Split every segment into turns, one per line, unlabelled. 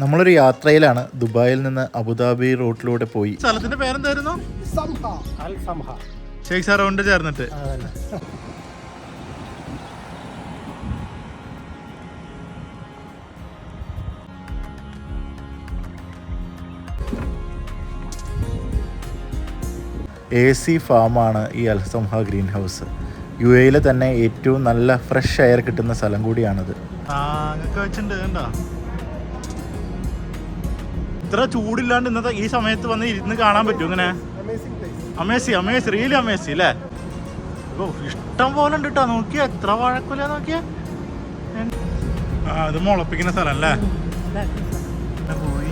നമ്മളൊരു യാത്രയിലാണ്. ദുബായിൽ നിന്ന് അബുദാബി റൂട്ടിലൂടെ പോയി. സ്ഥലത്തിന്റെ പേരെന്തായിരുന്നു? ഷെയ്ഖ് സാറോണ്ട് ചേർന്നിട്ട്. AC ഫാമാണ് ഈ അൽ സംഹ ഗ്രീൻ ഹൗസ്. UAE തന്നെ ഏറ്റവും നല്ല ഫ്രഷ് എയർ കിട്ടുന്ന സ്ഥലം കൂടിയാണിത്. ഇത്ര ചൂടില്ലാണ്ട് ഇന്നത്തെ ഈ സമയത്ത് വന്ന് ഇരുന്ന് കാണാൻ പറ്റും. ഇങ്ങനെ അമേസിങ് റിയലി അമേസിങ് അല്ലേ? ഇഷ്ടം പോലെ ഉണ്ട് കേട്ടോ. നോക്കിയാ എത്ര വഴക്കില്ല നോക്കിയാ. ഇത് മുളപ്പിക്കുന്ന സ്ഥലം അല്ലേ? പോയി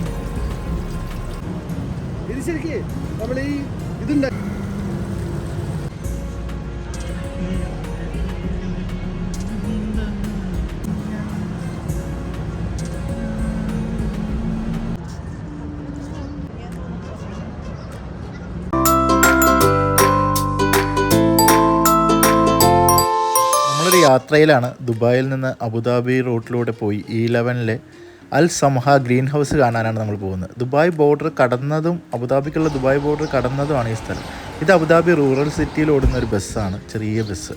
യാത്രയിലാണ്. ദുബായിൽ നിന്ന് അബുദാബി റൂട്ടിലൂടെ പോയി E11 അൽ സംഹ ഗ്രീൻ ഹൗസ് കാണാനാണ് നമ്മൾ പോകുന്നത്. ദുബായ് ബോർഡർ കടന്നതും അബുദാബിക്കുള്ള ദുബായ് ബോർഡർ കടന്നതുമാണ് ഈ സ്ഥലം. ഇത് അബുദാബി റൂറൽ സിറ്റിയിൽ ഓടുന്ന ഒരു ബസ്സാണ്, ചെറിയ ബസ്.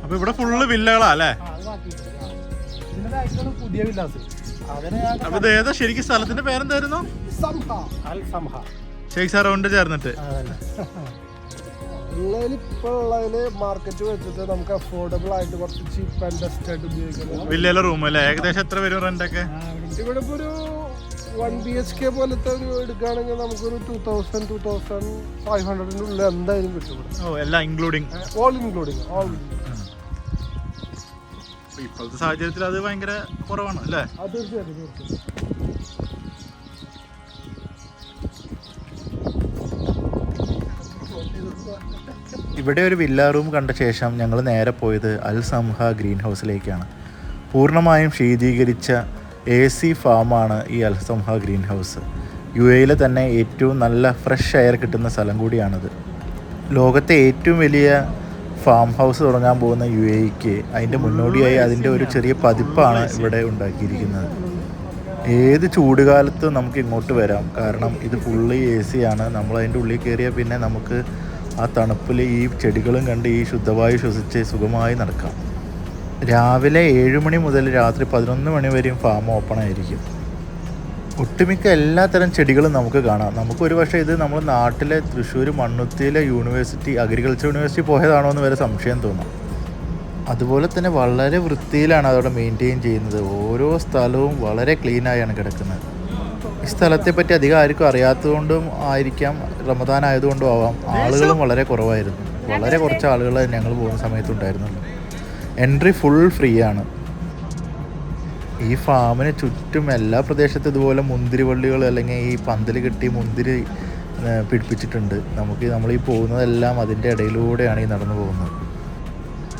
അപ്പൊ ഇവിടെ ഫുള്ള് വില്ലകളാ അല്ലേ? പുതിയ വില്ലാസ്. ഏതാ ശരിക്കും സ്ഥലത്തിന്റെ പേരെന്തായിരുന്നു? ഷെയ്ഖ് സാറോണ്ട് ചേർന്നിട്ട്.
മാർക്കറ്റ് വെച്ചിട്ട് നമുക്ക് അഫോർഡബിൾ ആയിട്ട് കുറച്ച് ചീപ്പ് ആൻഡ് ബെസ്റ്റ് ആയിട്ട് ഉപയോഗിക്കുന്നത്
വില്ലയിലെ റൂം അല്ലേ? ഏകദേശം എത്ര വരും റെന്റ് ഒക്കെ?
ഇവിടെ ഇപ്പൊ ഒരു 1 BHK പോലത്തെ ഒരു എടുക്കുകയാണെങ്കിൽ നമുക്കൊരു 2000-2500 ഉള്ളിൽ എന്തായാലും കിട്ടും.
എല്ലാം ഇൻക്ലൂഡിങ്,
ഓൾ ഇൻക്ലൂഡിങ്.
ഇപ്പോഴത്തെ സാഹചര്യത്തിൽ അത് ഭയങ്കര കുറവാണ് അല്ലേ? ഇവിടെ ഒരു വില്ല റൂം കണ്ട ശേഷം ഞങ്ങൾ നേരെ പോയത് അൽ സംഹ ഗ്രീൻ ഹൗസിലേക്കാണ്. പൂർണ്ണമായും ശീതീകരിച്ച AC ഫാമാണ് ഈ അൽ സംഹ ഗ്രീൻ ഹൗസ്. UAE തന്നെ ഏറ്റവും നല്ല ഫ്രഷ് എയർ കിട്ടുന്ന സ്ഥലം കൂടിയാണിത്. ലോകത്തെ ഏറ്റവും വലിയ ഫാം ഹൗസ് തുടങ്ങാൻ പോകുന്ന UAEക്ക് അതിൻ്റെ മുന്നോടിയായി അതിൻ്റെ ഒരു ചെറിയ പതിപ്പാണ് ഇവിടെ ഉണ്ടാക്കിയിരിക്കുന്നത്. ഏത് ചൂടുകാലത്തും നമുക്ക് ഇങ്ങോട്ട് വരാം, കാരണം ഇത് ഫുള്ളി AC ആണ്. നമ്മൾ അതിൻ്റെ ഉള്ളിൽ കയറിയാൽ പിന്നെ നമുക്ക് ആ തണുപ്പിൽ ഈ ചെടികളും കണ്ട് ഈ ശുദ്ധവായു ശ്വസിച്ച് സുഖമായി നടക്കാം. രാവിലെ 7 മണി മുതൽ രാത്രി 11 മണി വരെയും ഫാം ഓപ്പൺ ആയിരിക്കും. ഒട്ടുമിക്ക എല്ലാത്തരം ചെടികളും നമുക്ക് കാണാം. നമുക്കൊരു പക്ഷേ ഇത് നമ്മൾ നാട്ടിലെ തൃശ്ശൂർ മണ്ണുത്തിയിലെ യൂണിവേഴ്സിറ്റി, അഗ്രികൾച്ചർ യൂണിവേഴ്സിറ്റി പോയതാണോ എന്ന് വരെ സംശയം തോന്നാം. അതുപോലെ തന്നെ വളരെ വൃത്തിയിലാണ് അതവിടെ മെയിൻറ്റെയിൻ ചെയ്യുന്നത്. ഓരോ സ്ഥലവും വളരെ ക്ലീനായാണ് കിടക്കുന്നത്. ഈ സ്ഥലത്തെപ്പറ്റി അധികം ആർക്കും അറിയാത്തതുകൊണ്ടും ആയിരിക്കാം, റമദാൻ ആയതുകൊണ്ടും ആവാം, ആളുകളും വളരെ കുറവായിരുന്നു. വളരെ കുറച്ച് ആളുകൾ ഞങ്ങൾ പോകുന്ന സമയത്തുണ്ടായിരുന്നുള്ളൂ. എൻട്രി ഫുൾ ഫ്രീ ആണ്. ഈ ഫാമിന് ചുറ്റും എല്ലാ പ്രദേശത്തും ഇതുപോലെ മുന്തിരി വള്ളികൾ അല്ലെങ്കിൽ ഈ പന്തൽ കെട്ടി മുന്തിരി പിടിപ്പിച്ചിട്ടുണ്ട്. നമ്മൾ ഈ പോകുന്നതെല്ലാം അതിൻ്റെ ഇടയിലൂടെയാണ് ഈ നടന്നു പോകുന്നത്.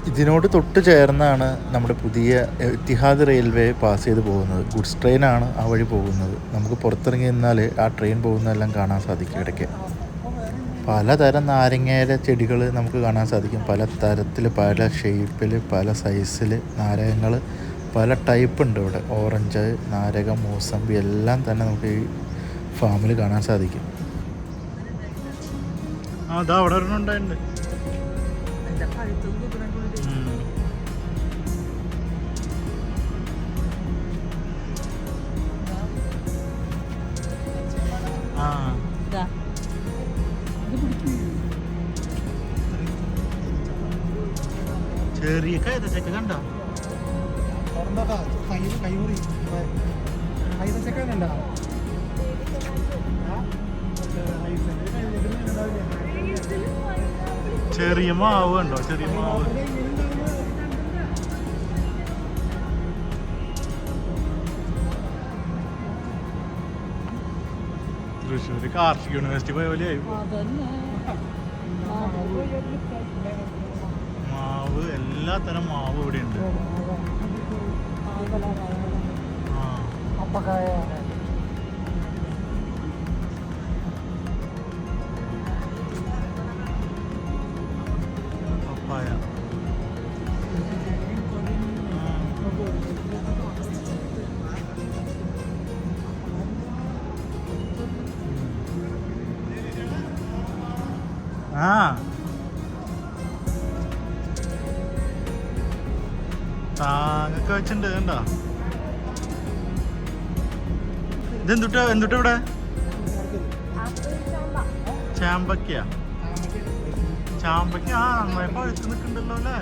ഇതിനോട് തൊട്ട് ചേർന്നാണ് നമ്മുടെ പുതിയ ഇത്തിഹാദ് റെയിൽവേ പാസ് ചെയ്ത് പോകുന്നത്. ഗുഡ്സ് ട്രെയിനാണ് ആ വഴി പോകുന്നത്. നമുക്ക് പുറത്തിറങ്ങി നിന്നാൽ ആ ട്രെയിൻ പോകുന്നതെല്ലാം കാണാൻ സാധിക്കും. ഇടയ്ക്ക് പലതരം നാരങ്ങയുടെ ചെടികൾ നമുക്ക് കാണാൻ സാധിക്കും. പല തരത്തിൽ, പല ഷേപ്പിൽ, പല സൈസിൽ നാരകങ്ങൾ പല ടൈപ്പ് ഉണ്ട് ഇവിടെ. ഓറഞ്ച്, നാരകം, മൂസമ്പി എല്ലാം തന്നെ നമുക്ക് ഈ ഫാമിൽ കാണാൻ സാധിക്കും. അവിടെ ഉണ്ടായിട്ടുണ്ട്. ചെറിയ കൈതച്ചക്ക കണ്ടോ? ചെറിയ മാവ് കണ്ടോ? ചെറിയ മാവ്. തൃശ്ശൂർ കാർഷിക യൂണിവേഴ്സിറ്റി പോയ പോലെയായി. മാവ്, എല്ലാ തരം മാവ് ഇവിടെ ഉണ്ട്. ആ താങ്ങൊക്കെ വെച്ചിട്ടുണ്ട് കണ്ടോ. ഇതെന്തുട്ടാ ഇവിടെ ചാമ്പക്കയാ? ചാമ്പക്ക ആ നന്നായി പഴുത്ത് നിൽക്കണ്ടല്ലോ അല്ലേ.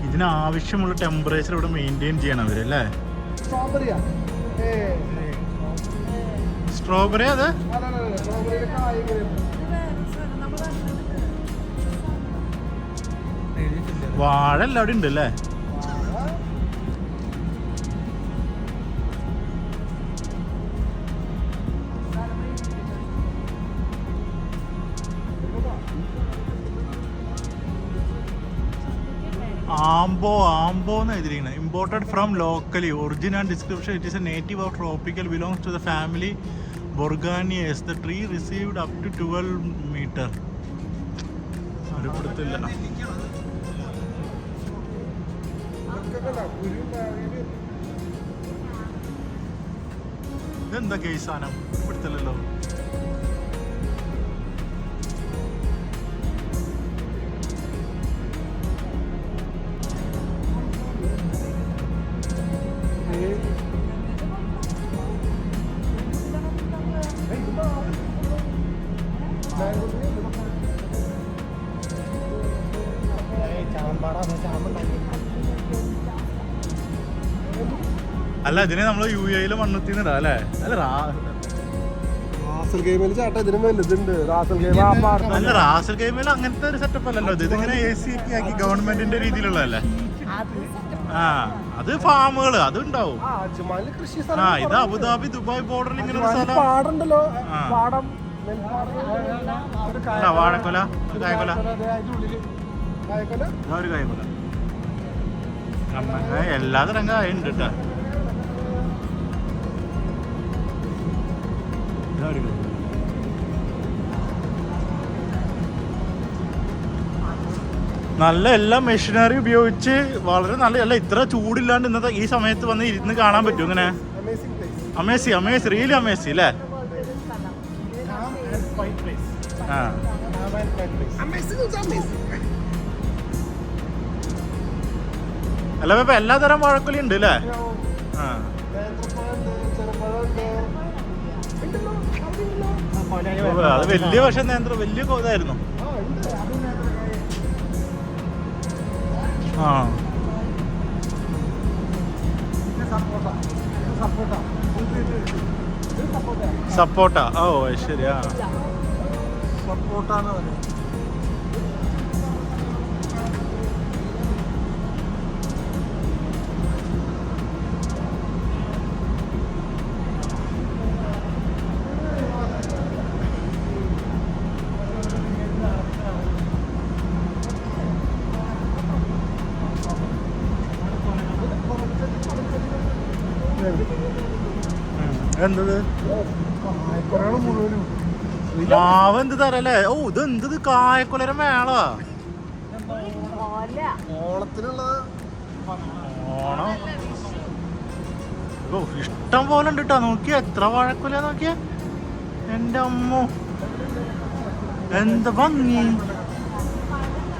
ഇതിനാവശ്യമുള്ള ടെമ്പറേച്ചർ ഇവിടെ മെയിൻറ്റെയിൻ ചെയ്യണം അവരല്ലേ. സ്ട്രോബെറി അത് വാഴ എല്ലാം അവിടെ ഉണ്ട് അല്ലേ. ആംബോ എന്ന് എഴുതിയിരിക്കുന്നത്. Imported from locally, origin and description, it is a native of tropical, belongs to the family Boraginaceae. The tree received up to 12 metre. അറിയപ്പെടുത്തില്ല. ഇതെന്താ കേസ് സാധനം? പിടുത്തല്ലോ. അല്ല ഇതിനെ നമ്മള് UAE മണ്ണുത്തിന്നിടാ അല്ലേ. അല്ല റാസൽ ഗെയിമിൽ അങ്ങനത്തെ ഒരു സെറ്റപ്പ് അല്ലല്ലോ ഇത്. ഇതിങ്ങനെ AC ഒക്കെ ആക്കി ഗവൺമെന്റിന്റെ രീതിയിലുള്ളതല്ലേ. ആ അത് ഫാമുകള് അതുണ്ടാവും. ആ ഇത് അബുദാബി ദുബായ് ബോർഡറിൽ ഇങ്ങനെ ഒരു സ്ഥലം. വാഴക്കൊല, ഒരു കായക്കൊല, ഒരു കായക്കൊല, കണ്ണങ്കായ, എല്ലാ തരം കായ ഉണ്ട് കേട്ടോ. നല്ല എല്ലാ മെഷീനറി ഉപയോഗിച്ച് വളരെ നല്ല. അല്ല ഇത്ര ചൂടില്ലാണ്ട് ഇന്നത്തെ ഈ സമയത്ത് വന്ന് ഇരുന്ന് കാണാൻ പറ്റും ഇങ്ങനെ. അമേസിങ് റിയലി അമേസിങ് അല്ലേ. ആ അല്ല ഇപ്പൊ എല്ലാ തരം വാഴക്കൊലി ഉണ്ട് അല്ലേ. ആ അത് വലിയ പക്ഷെ നേന്ത്രം വലിയ ഇതായിരുന്നു. ആ സപ്പോട്ട. ഓ ശരിയാ സപ്പോട്ടാന്ന് പറയുന്നത്. എന്തത് മാവ് എന്ത് തരല്ലേ. ഓ ഇത് എന്തത് കായക്കൊലര മേളാ. ഓണം ഓ ഇഷ്ടം പോലെ ഉണ്ട് കേട്ടോ. നോക്കിയ എത്ര വാഴക്കൊല നോക്കിയ. എൻ്റെ അമ്മോ എന്താ ഭംഗി.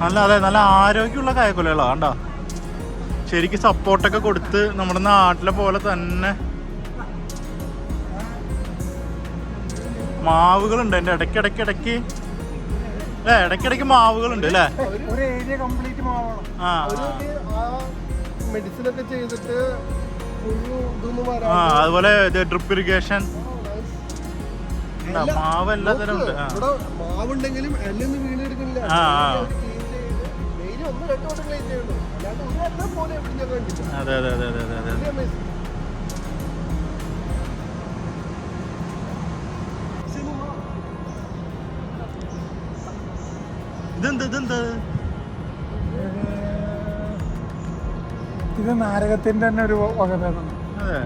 നല്ല അതെ നല്ല ആരോഗ്യമുള്ള കായക്കൊലകളാ കണ്ടോ. ശരിക്കും സപ്പോർട്ടൊക്കെ കൊടുത്ത് നമ്മുടെ നാട്ടിലെ പോലെ തന്നെ മാവുകളുണ്ട്. എൻ്റെ ഇടയ്ക്കിടയ്ക്ക് അല്ലേ ഇടയ്ക്കിടയ്ക്ക് മാവുകളുണ്ട് അല്ലേ. ആ അതുപോലെ ഡ്രിപ്പ് ഇറിഗേഷൻ മാവ് എല്ലാ തരം ഉണ്ട്. അതെ അതെ അതെ അതെ അതെ അതെ.
ഇത് നാരകത്തിന്റെ തന്നെ ഒരു വകഭേദം.
അതെ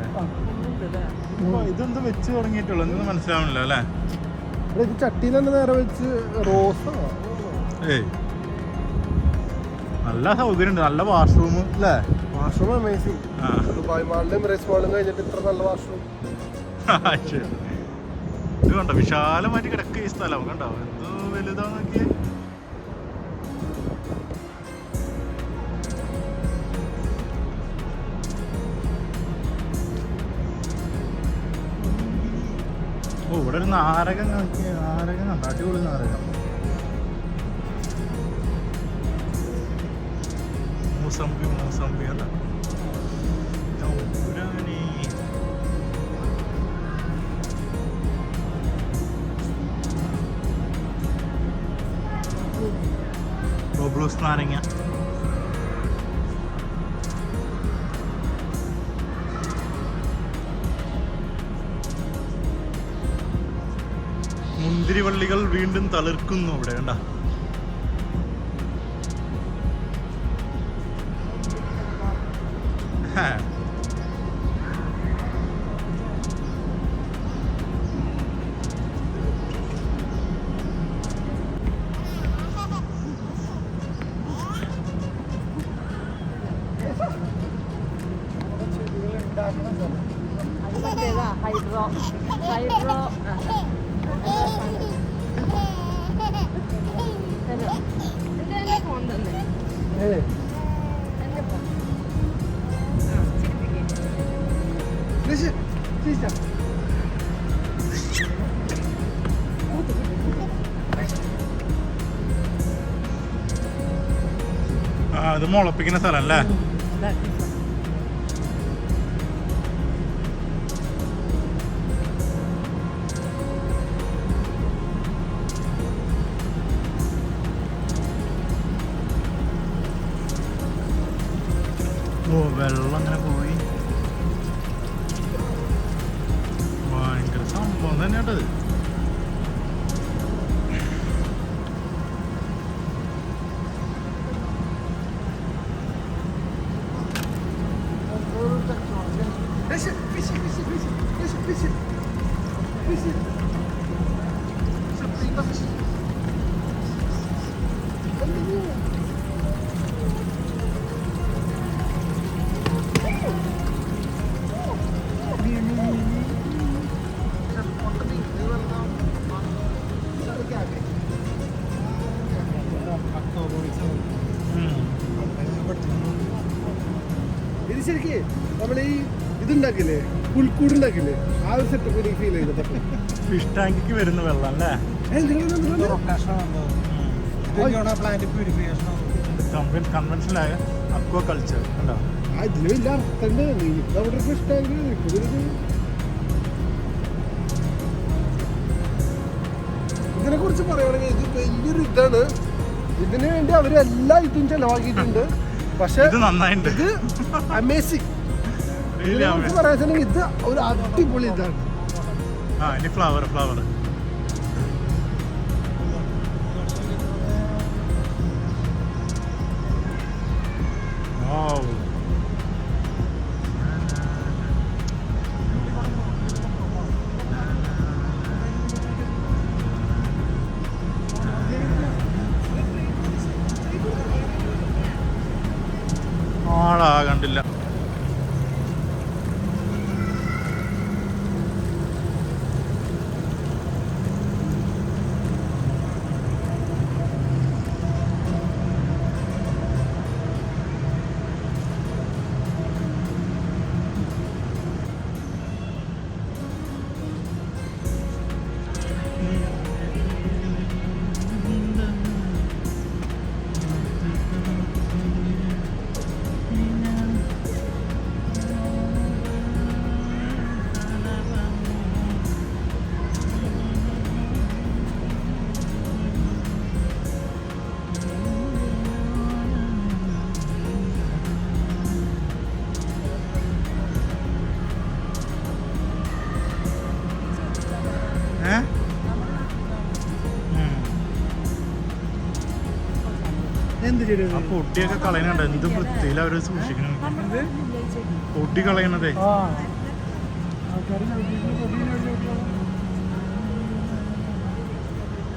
ഇതെന്ത് വെച്ച് തുടങ്ങിയിട്ടുള്ളൂ എന്നൊന്നും മനസ്സിലാവണില്ല അല്ലേ.
ഇത് ചട്ടിയിൽ തന്നെ നേരെ വെച്ച് റോസ്.
നല്ല സൗകര്യം ഉണ്ട്. നല്ല വാഷ്റൂം അല്ലേ.
Washroom amazing.
ആ
ദുബായ് മാളിലും എമിറേറ്റ്സ് മാളിലും കഴിഞ്ഞിട്ട് ഇത്ര നല്ല വാഷ്റൂം.
ശരി. ഇത് കണ്ടോ വിശാലമായിട്ട് കിടക്കുക ഈ സ്ഥലം കണ്ടോ, എന്തോ വലുതാ നോക്കിയേ. ഓ ഇവിടെ ഒരു നാരകം നോക്കിയ, നാരകം കണ്ടോ, അടിപൊളി നാരകം. മൂസമ്പി മൂസമ്പി അല്ല ഊരാനി. ബബ്ലൂസ് നാരങ്ങ. മുന്തിരിവള്ളികൾ വീണ്ടും തളിർക്കുന്നു അവിടെ കണ്ട.
ഹൈഡ്രോ എന്റെ ഫോൺ തന്നെ എന്റെ ഫോൺ
അത് മുളപ്പിക്കുന്ന സ്ഥലം അല്ലേ. ഓ വെള്ളം അങ്ങനെ പോയി, ഭയങ്കര സംഭവം തന്നെ കേട്ടത്.
ഇത് ശരിക്കും നമ്മൾ ഈ ഇതുണ്ടാക്കില്ലേ, പുൽക്കൂട് ഉണ്ടാക്കില്ലേ, ആ ഒരു സെറ്റപ്പ് എനിക്ക് ഫീൽ ചെയ്തത്.
ഫിഷ് ടാങ്കിക്ക് വരുന്ന വെള്ളം അല്ലേ. കൺവെൻഷനായ അക്വാ കൾച്ചർ ഉണ്ടോ.
ഇതിന് വലിയ അർത്ഥമുണ്ട്. നമ്മുടെ ഫിഷ് ടാങ്ക് ഇതിനെ കുറിച്ച് പറയുകയാണെങ്കിൽ ഇത് വലിയൊരു ഇതാണ്. ഇതിനു വേണ്ടി അവരെല്ലാ ഇതും ചെലവാക്കിയിട്ടുണ്ട്. പക്ഷെ
ഇത് നന്നായിട്ടുണ്ട്,
ഇത് അമേസിങ്. പറയാ ഇത് ഒരു അടിപൊളി ഇതാണ്.
ആ ഇനി ഫ്ലവർ ഫ്ലവർ ആളാ കണ്ടില്ല. ആ പൊട്ടിയൊക്കെ കളയണുണ്ട്, എന്ത് വൃത്തിയിൽ അവര് സൂക്ഷിക്കണം. പൊട്ടി കളയണതേ.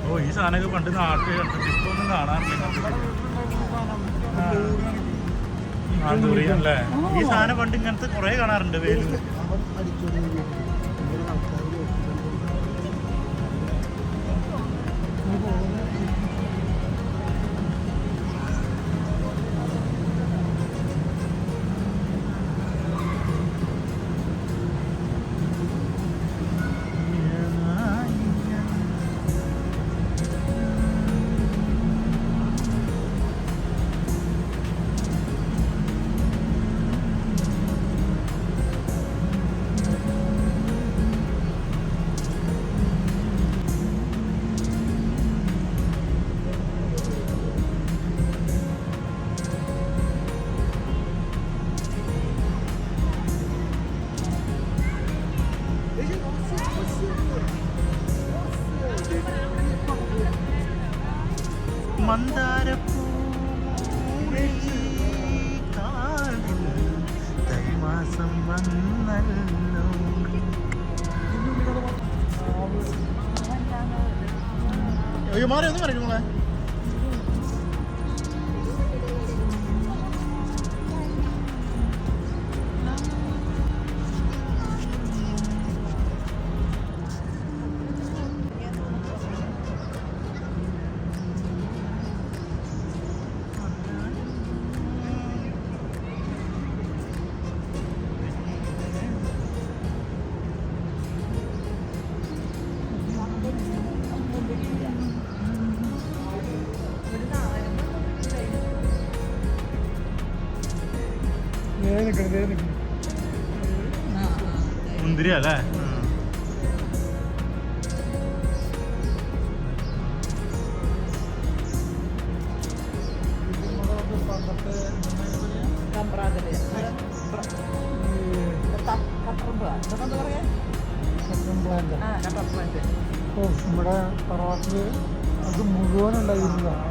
ഓ ഈ സാധനമൊക്കെ പണ്ട് നാട്ടിൽ കണ്ടിട്ട് ഇപ്പൊ ഒന്നും കാണാറില്ല. ദുറിയൻ അല്ലേ? ഈ സാധനം പണ്ട് ഇങ്ങനത്തെ കുറെ കാണാറുണ്ട് വേലിൽ.
അവൻ അടിച്ചോണ്ട് ആൾക്കാർ
തൈമാസം വന്നല്ലോ. അയ്യോ മാറി ഒന്ന് പറയൂ മോളെ. മുന്തിരി അല്ലേ?
ഓ നമ്മുടെ തറവാട്ടില് അത് മുഴുവൻ ഉണ്ടായിരുന്നതാണ്.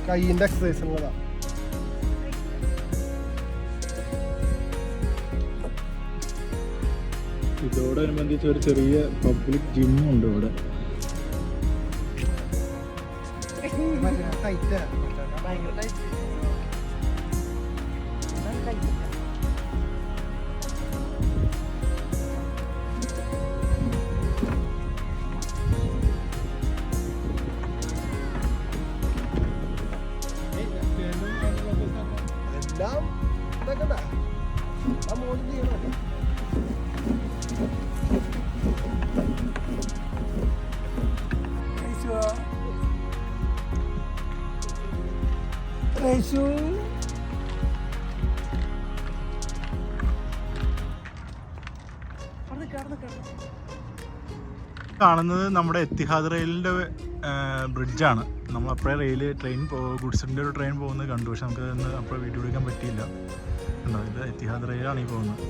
കൈയിൻ്റെ എക്സസൈസ് ഉള്ളതാ.
ഇതോടനുബന്ധിച്ച് ഒരു ചെറിയ പബ്ലിക് ജിമ്മും ഉണ്ട് ഇവിടെ.
എല്ലാം ഇതൊക്കെ ആ മോഡൽ ചെയ്യണം.
കാണുന്നത് നമ്മുടെ എത്തിഹാദ് റെയിലിൻ്റെ ബ്രിഡ്ജാണ്. നമ്മൾ അപ്പോഴേ ട്രെയിൻ ഗുഡ്സിൻ്റെ ഒരു ട്രെയിൻ പോകുന്നത് കണ്ടു. പക്ഷെ നമുക്ക് അപ്പോഴേ വീഡിയോ എടുക്കാൻ പറ്റിയില്ല. ഉണ്ടോ? ഇത് എത്തിഹാദ് റെയിലാണ് ഈ പോകുന്നത്.